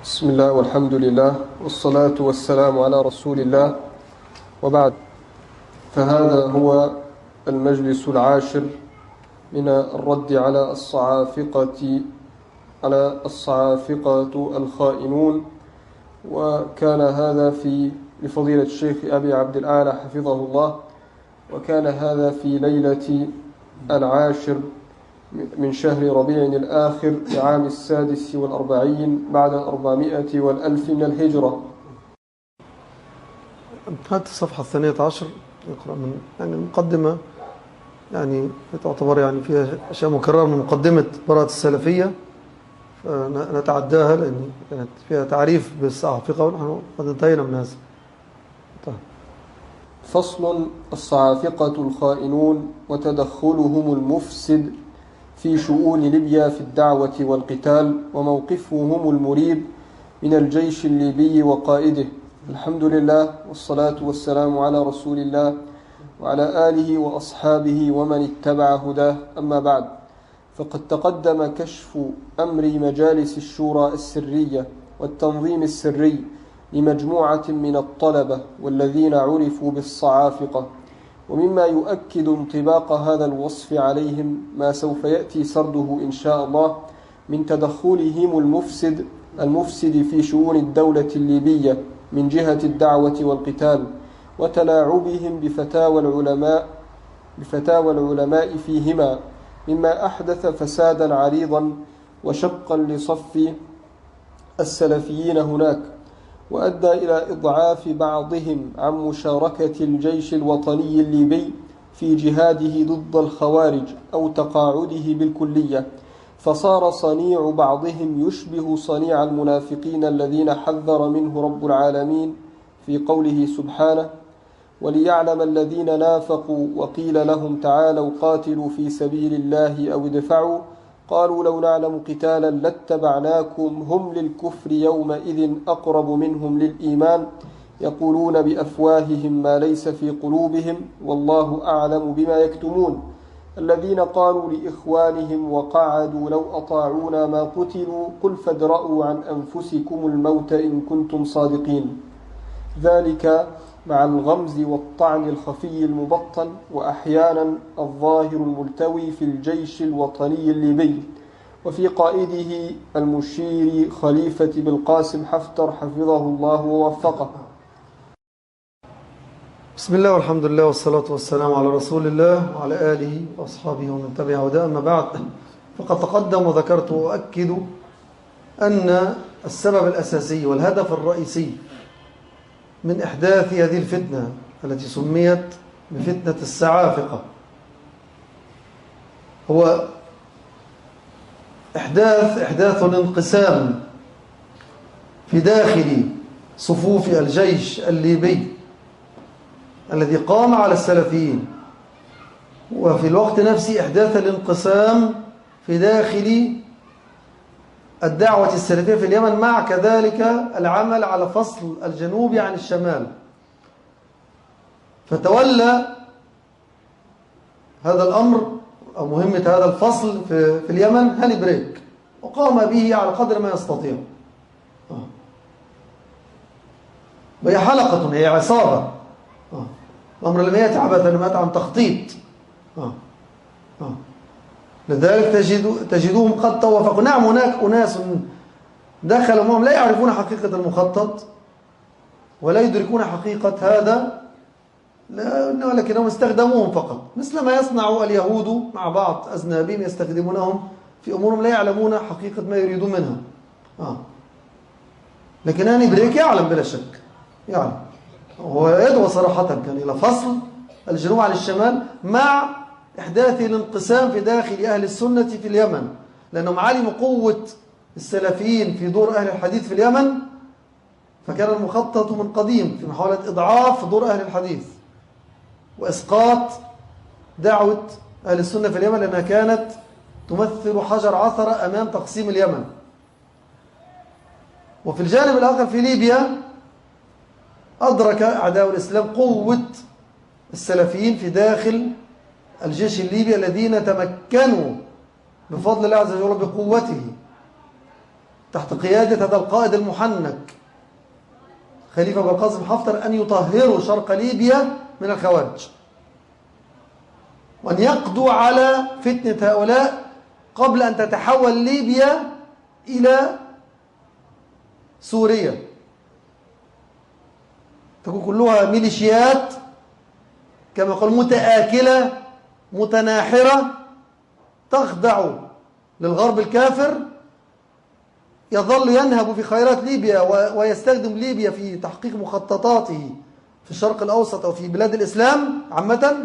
بسم الله والحمد لله والصلاة والسلام على رسول الله وبعد. فهذا هو المجلس العاشر من الرد على الصعافقة الخائنون. وكان هذا لفضيلة الشيخ أبي عبد الأعلى حفظه الله، وكان هذا في ليلة 10 من شهر ربيع الآخر لعام 46 بعد 400 والألف من الهجرة. هات الصفحة 12. نقرأ من المقدمة، تعتبر فيها أشياء مكررة من مقدمة براءة السلفية، فنتعداها لأن كانت فيها تعريف بالصعافقة ونحن قد انتهينا من هذا. طيب. فصل: الصعافقة الخائنون وتدخلهم المفسد في شؤون ليبيا في الدعوة والقتال، وموقفهم المريب من الجيش الليبي وقائده. الحمد لله والصلاة والسلام على رسول الله وعلى آله وأصحابه ومن اتبع هداه، أما بعد. فقد تقدم كشف أمر مجالس الشورى السرية والتنظيم السري لمجموعة من الطلبة والذين عرفوا بالصعافقة، ومما يؤكد انطباق هذا الوصف عليهم ما سوف يأتي سرده إن شاء الله من تدخلهم المفسد في شؤون الدولة الليبية من جهة الدعوة والقتال، وتلاعبهم بفتاوى العلماء فيهما، مما أحدث فسادا عريضا وشقا لصف السلفيين هناك، وأدى إلى إضعاف بعضهم عن مشاركة الجيش الوطني الليبي في جهاده ضد الخوارج أو تقاعده بالكلية، فصار صنيع بعضهم يشبه صنيع المنافقين الذين حذر منه رب العالمين في قوله سبحانه: وليعلم الذين نافقوا وقيل لهم تعالوا قاتلوا في سبيل الله أو ادفعوا قالوا لو نعلم قتالا لاتبعناكم هم للكفر يومئذ أقرب منهم للإيمان يقولون بأفواههم ما ليس في قلوبهم والله أعلم بما يكتمون الذين قالوا لإخوانهم وقعدوا لو أطاعونا ما قتلوا قل فادرءوا عن أنفسكم الموت إن كنتم صادقين. ذلك مع الغمز والطعن الخفي المبطن، وأحيانا الظاهر الملتوي في الجيش الوطني الليبي وفي قائده المشير خليفة بالقاسم حفتر حفظه الله ووفقه. بسم الله والحمد لله والصلاة والسلام على رسول الله وعلى آله وأصحابه ومن تبع هداه، أما بعد. فقد تقدم وذكرت وأؤكد أن السبب الأساسي والهدف الرئيسي من إحداث هذه الفتنة التي سميت بفتنة الصعافقة هو إحداث الانقسام في داخل صفوف الجيش الليبي الذي قام على السلفيين، وفي الوقت نفسه إحداث الانقسام في داخل الدعوة السلفية في اليمن، مع كذلك العمل على فصل الجنوب عن الشمال. فتولى هذا الأمر أو مهمة هذا الفصل في اليمن هاني بريك، وقام به على قدر ما يستطيع. وهي حلقة، هي عصابة. الأمر لم يأتي عبثا، لم يأتي عن تخطيط. لذلك تجدوهم قد توافقوا. نعم، هناك أناس دخلوا معهم لا يعرفون حقيقة المخطط ولا يدركون حقيقة هذا، ولكنهم استخدموهم فقط، مثل ما يصنع اليهود مع بعض أذنابهم، يستخدمونهم في أمورهم لا يعلمون حقيقة ما يريدون منها. لكن هاني بريك يعلم بلا شك، يعلم. هو يدعو صراحة كان إلى فصل الجنوب عن الشمال مع إحداث الانقسام في داخل أهل السنة في اليمن، لأنهم علموا قوة السلفيين في دور أهل الحديث في اليمن، فكان المخطط من قديم في محاولة إضعاف دور أهل الحديث وإسقاط دعوة أهل السنة في اليمن، لأنها كانت تمثل حجر عثرة أمام تقسيم اليمن. وفي الجانب الآخر في ليبيا أدرك أعداء الإسلام قوة السلفيين في داخل الجيش الليبي الذين تمكنوا بفضل الله عز وجل بقوته تحت قيادة هذا القائد المحنك خليفة أبو القاسم حفتر أن يطهروا شرق ليبيا من الخوارج، وأن يقضوا على فتنة هؤلاء قبل أن تتحول ليبيا إلى سوريا، تكون كلها ميليشيات كما قال متآكلة متناحرة تخضع للغرب الكافر، يظل ينهب في خيرات ليبيا ويستخدم ليبيا في تحقيق مخططاته في الشرق الأوسط أو في بلاد الإسلام عامة،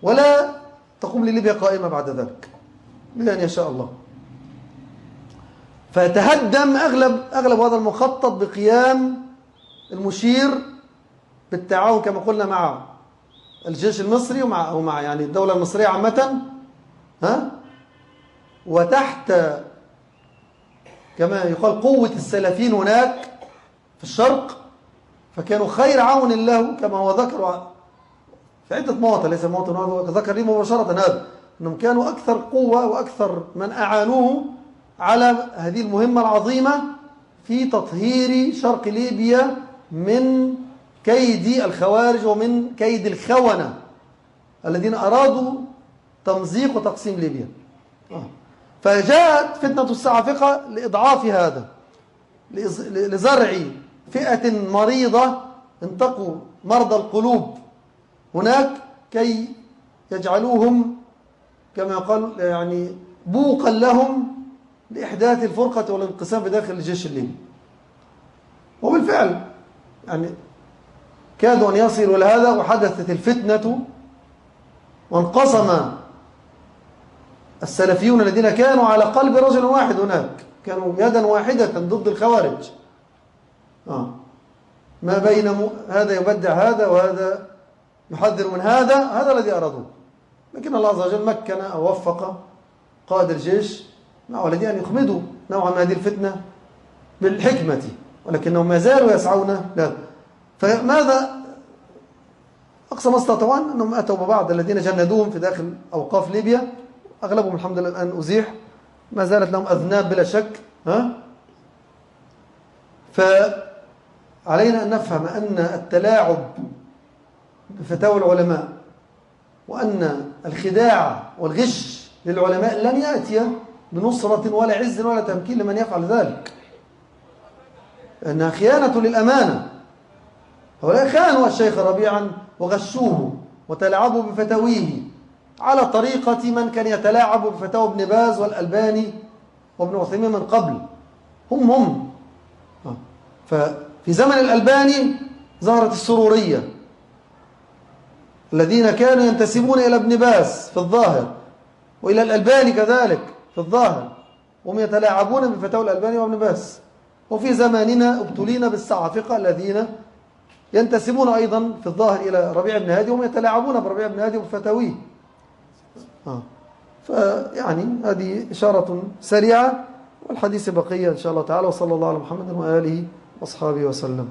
ولا تقوم لليبيا قائمة بعد ذلك إلا أن يشاء الله. فتهدم أغلب هذا المخطط بقيام المشير بالتعاون كما قلنا مع الجيش المصري ومع يعني الدولة المصرية عامة، وتحت كما يقال قوة السلفيين هناك في الشرق، فكانوا خير عون له كما هو ذكر في عدة مواطن، ليس مواطن واحد ذكر لي مباشرة هذا، أنهم كانوا أكثر قوة وأكثر من أعانوه على هذه المهمة العظيمة في تطهير شرق ليبيا من كيد الخوارج ومن كيد الخونة الذين أرادوا تمزيق وتقسيم ليبيا. فجاءت فتنة الصاعقة لإضعاف هذا، لزرع فئة مريضة انتقوا مرضى القلوب هناك كي يجعلوهم كما قال يعني بوقا لهم لإحداث الفرقة والانقسام بداخل الجيش الليبي. وبالفعل يعني كادوا أن يصلوا إلى هذا، وحدثت الفتنة وانقسم السلفيون الذين كانوا على قلب رجل واحد هناك، كانوا يدا واحدة ضد الخوارج، ما بين هذا يبدع هذا وهذا يحذر من هذا الذي أرادوه. لكن الله عز وجل مكن أو وفق قائد الجيش معه الذين أن يخمدوا نوعا من هذه الفتنة بالحكمة، ولكنهم ما زالوا يسعون لا. فماذا أقصى ما استطاعوا أنهم أتوا ببعض الذين جندوهم في داخل أوقاف ليبيا، أغلبهم الحمد لله الآن أزيح، ما زالت لهم أذناب بلا شك. فعلينا أن نفهم أن التلاعب بفتاوى العلماء وأن الخداع والغش للعلماء لن يأتي بنصرة ولا عز ولا تمكين لمن يفعل ذلك، أنها خيانة للأمانة. هؤلاء خانوا الشيخ ربيعا وغشوه وتلاعبوا بفتاويه على طريقة من كان يتلاعب بفتاوى ابن باز والألباني وابن عثيمين من قبل. هم ففي زمن الألباني ظهرت السرورية الذين كانوا ينتسبون إلى ابن باز في الظاهر وإلى الألباني كذلك في الظاهر، هم يتلاعبون بفتاوى الألباني وابن باز. وفي زماننا ابتلينا بالصعافقة الذين ينتسبون أيضا في الظاهر إلى ربيع بن هادي وهم يتلاعبون بربيع بن هادي وبفتاويه. فيعني هذه إشارة سريعة، والحديث بقية إن شاء الله تعالى، وصلى الله على محمد وآله وأصحابه وسلم.